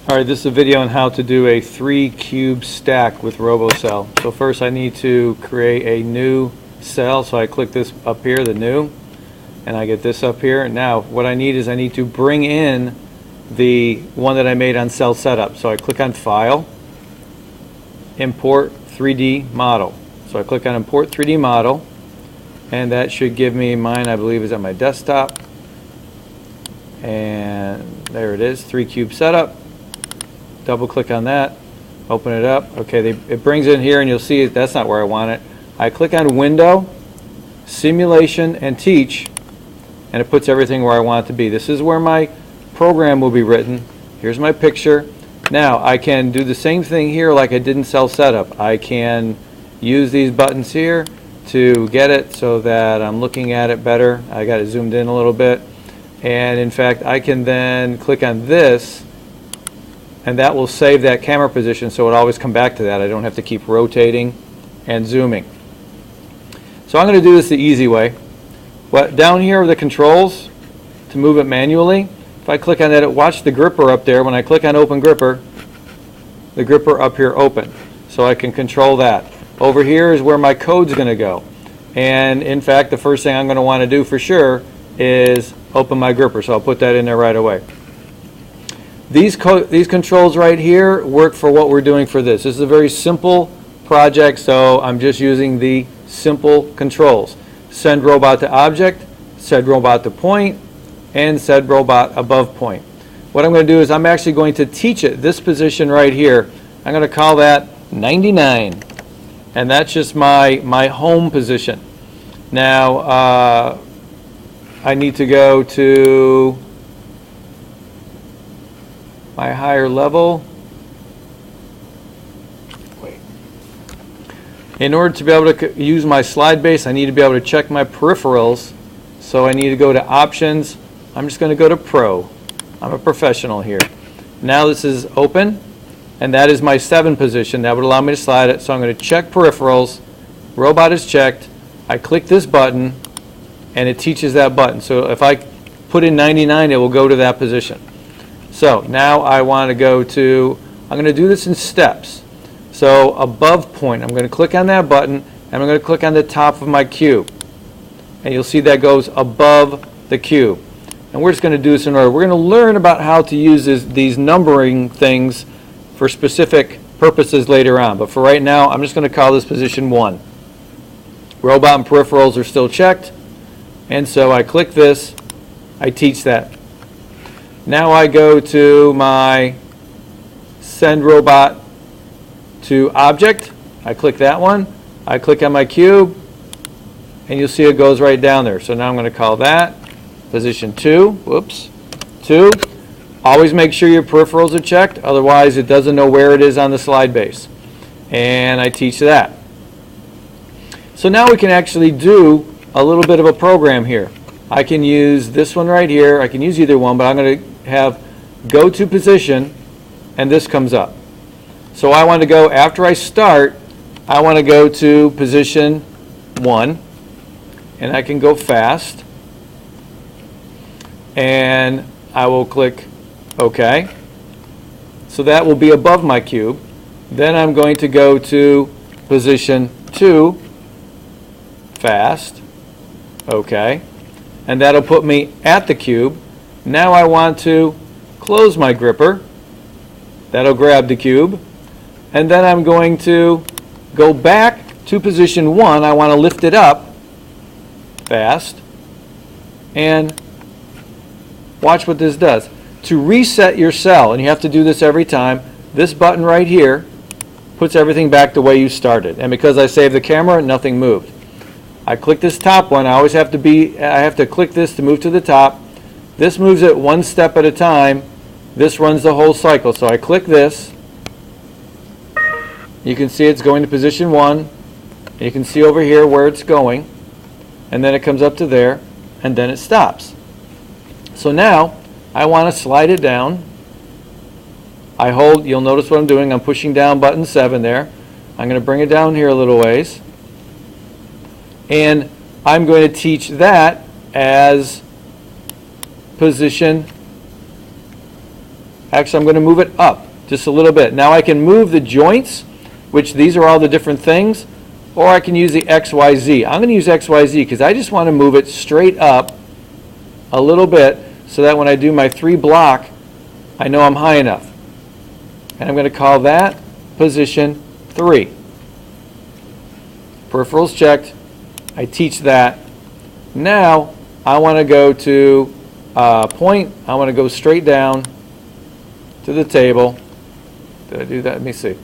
Alright, this is a video on how to do a 3-cube stack with robocell. So first I need to create a new cell, so I click this up here, the new, and I get this up here. Now what I need is I need to bring in the one that I made on cell setup. So I click on File, Import 3D Model. So I click on Import 3D Model, and that should give me mine, I believe, is at my desktop. And there it is, 3-cube setup. Double click on that, open it up. Okay, it brings it in here, and you'll see that's not where I want it. I click on Window, Simulation, and Teach, and it puts everything where I want it to be. This is where my program will be written. Here's my picture. Now I can do the same thing here like I did in cell setup. I can use these buttons here to get it so that I'm looking at it better. I got it zoomed in a little bit, and in fact I can then click on this, and that will save that camera position, so it always come back to that. I don't have to keep rotating and zooming. So I'm going to do this the easy way. But down here are the controls to move it manually. If I click on that, watch the gripper up there. When I click on Open Gripper, the gripper up here open. So I can control that. Over here is where my code's going to go. And in fact, the first thing I'm going to want to do for sure is open my gripper. So I'll put that in there right away. These controls right here work for what we're doing for this. This is a very simple project, so I'm just using the simple controls. Send robot to object, send robot to point, and send robot above point. What I'm going to do is I'm actually going to teach it this position right here. I'm going to call that 99, and that's just my home position. Now I need to go to my higher level. Wait. In order to be able to use my slide base, I need to be able to check my peripherals. So I need to go to Options. I'm just going to go to Pro. I'm a professional here. Now this is open, and that is my 7 position. That would allow me to slide it. So I'm going to check peripherals. Robot is checked. I click this button, and it teaches that button. So if I put in 99, it will go to that position. So now I want to go to, I'm going to do this in steps. So above point, I'm going to click on that button, and I'm going to click on the top of my cube. And you'll see that goes above the cube. And we're just going to do this in order. We're going to learn about how to use these numbering things for specific purposes later on. But for right now, I'm just going to call this position 1. Robot and peripherals are still checked. And so I click this, I teach that. Now I go to my send robot to object. I click that one. I click on my cube, and you'll see it goes right down there. So now I'm going to call that position 2. Whoops, 2. Always make sure your peripherals are checked, otherwise it doesn't know where it is on the slide base. And I teach that. So now we can actually do a little bit of a program here. I can use this one right here. I can use either one, but I'm going to have go to position, and this comes up. So I want to go, after I start, I want to go to position 1, and I can go fast, and I will click OK. So that will be above my cube. Then I'm going to go to position 2, fast, OK. And that'll put me at the cube. Now I want to close my gripper. That'll grab the cube. And then I'm going to go back to position 1. I want to lift it up fast. And watch what this does. To reset your cell, and you have to do this every time, this button right here puts everything back the way you started. And because I saved the camera, nothing moved. I click this top one. I always have to click this to move to the top. This moves it one step at a time. This runs the whole cycle. So I click this. You can see it's going to position 1. And you can see over here where it's going. And then it comes up to there, and then it stops. So now I want to slide it down. I hold, you'll notice what I'm doing. I'm pushing down button 7 there. I'm going to bring it down here a little ways. And I'm going to teach that as position Actually, I'm going to move it up just a little bit. Now I can move the joints, which these are all the different things, or I can use the XYZ. I'm going to use XYZ because I just want to move it straight up a little bit so that when I do my 3 block, I know I'm high enough. And I'm going to call that position 3. Peripherals checked. I teach that. Now I want to go to point. I want to go straight down to the table. Did I do that? Let me see.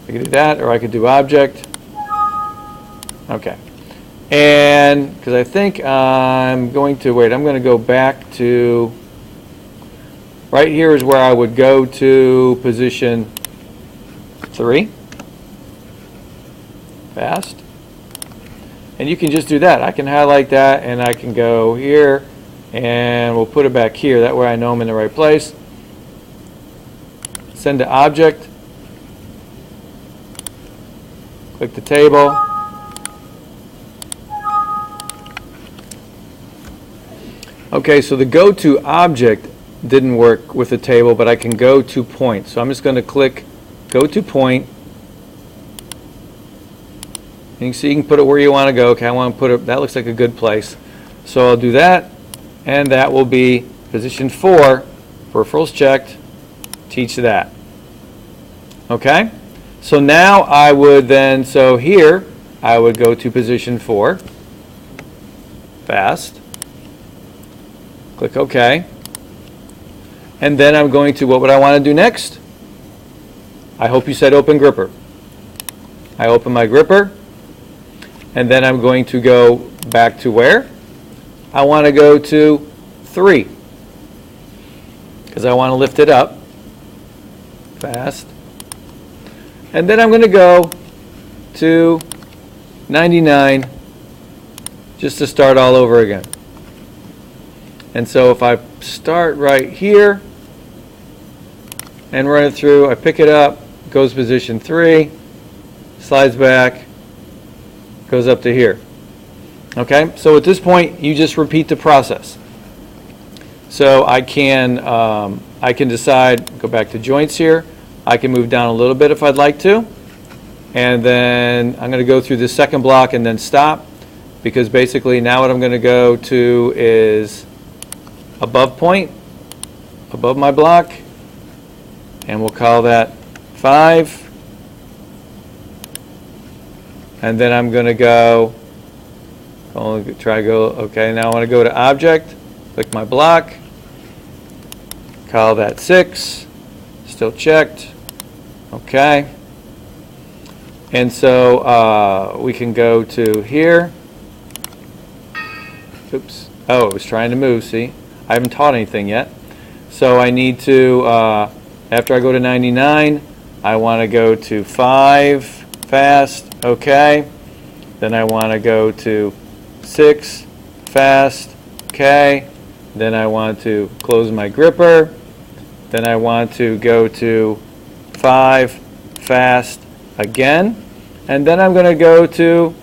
I could do that, or I could do object. Okay. And because I think I'm going to wait, I'm going to go back to right here is where I would go to position 3. Fast. And you can just do that. I can highlight that and I can go here and we'll put it back here. That way I know I'm in the right place. Send to object. Click the table. Okay, so the go to object didn't work with the table, but I can go to point. So I'm just going to click go to point. And you can see you can put it where you want to go. Okay, I want to put it, that looks like a good place. So I'll do that, and that will be position 4, peripherals checked, teach that. Okay, so now I would then, so here I would go to position 4, fast, click OK, and then I'm going to, what would I want to do next? I hope you said open gripper. I open my gripper. And then I'm going to go back to where? I want to go to 3 because I want to lift it up fast. And then I'm going to go to 99 just to start all over again. And so if I start right here and run it through, I pick it up, goes position 3, slides back, goes up to here. Okay, so at this point you just repeat the process. So I can decide, go back to joints here, I can move down a little bit if I'd like to, and then I'm going to go through the second block and then stop, because basically now what I'm going to go to is above point, above my block, and we'll call that 5. And then I'm going to go, okay, now I want to go to object, click my block, call that 6, still checked, okay. And so we can go to here, oops, oh, it was trying to move, see, I haven't taught anything yet. So I need to, after I go to 99, I want to go to 5, fast, okay. Then I want to go to 6, fast, okay. Then I want to close my gripper. Then I want to go to 5, fast, again. And then I'm going to go to,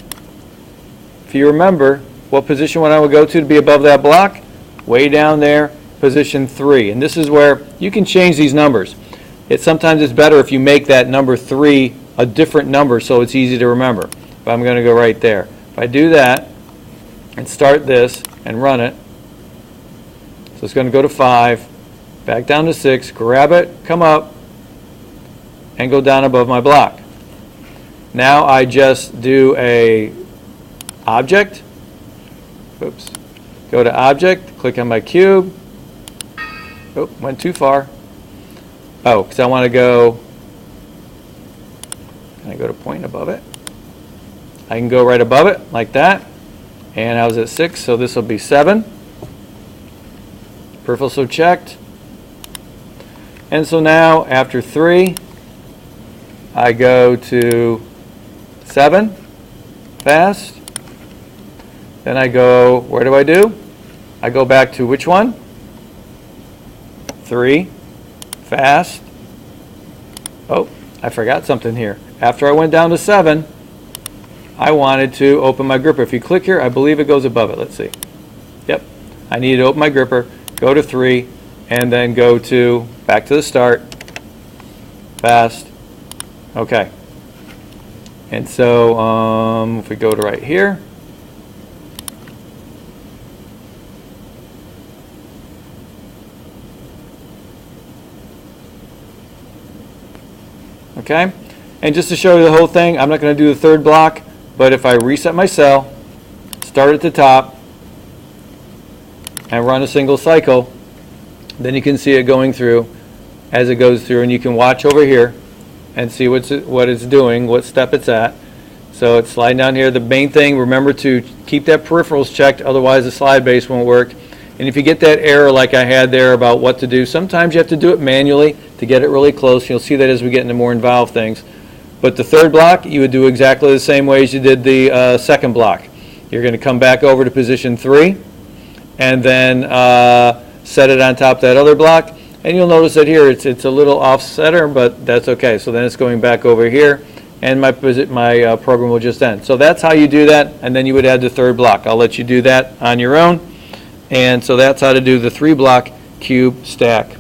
if you remember, what position when I would go to be above that block? Way down there, position 3. And this is where you can change these numbers. Sometimes it's better if you make that number 3 a different number so it's easy to remember. But I'm going to go right there. If I do that and start this and run it, so it's going to go to 5, back down to 6, grab it, come up, and go down above my block. Now I just do a object, oops, go to object, click on my cube, oh, went too far. Oh, because I want to go, can I go to point above it? I can go right above it like that, and I was at 6, so this will be 7. Peripheral so checked. And so now after 3, I go to 7, fast. Then I go, where do? I go back to which one? 3, fast. Oh, I forgot something here. After I went down to 7, I wanted to open my gripper. If you click here, I believe it goes above it. Let's see. Yep. I need to open my gripper, go to 3, and then go to back to the start, fast, okay. And so if we go to right here, okay, and just to show you the whole thing, I'm not going to do the third block, but if I reset my cell, start at the top, and run a single cycle, then you can see it going through as it goes through, and you can watch over here and see what it's doing, what step it's at. So it's sliding down here. The main thing, remember to keep that peripherals checked, otherwise the slide base won't work. And if you get that error like I had there about what to do, sometimes you have to do it manually to get it really close. You'll see that as we get into more involved things. But the third block, you would do exactly the same way as you did the second block. You're going to come back over to position 3 and then set it on top of that other block. And you'll notice that here it's a little off-center, but that's okay. So then it's going back over here, and my program will just end. So that's how you do that, and then you would add the third block. I'll let you do that on your own. And so that's how to do the 3-block cube stack.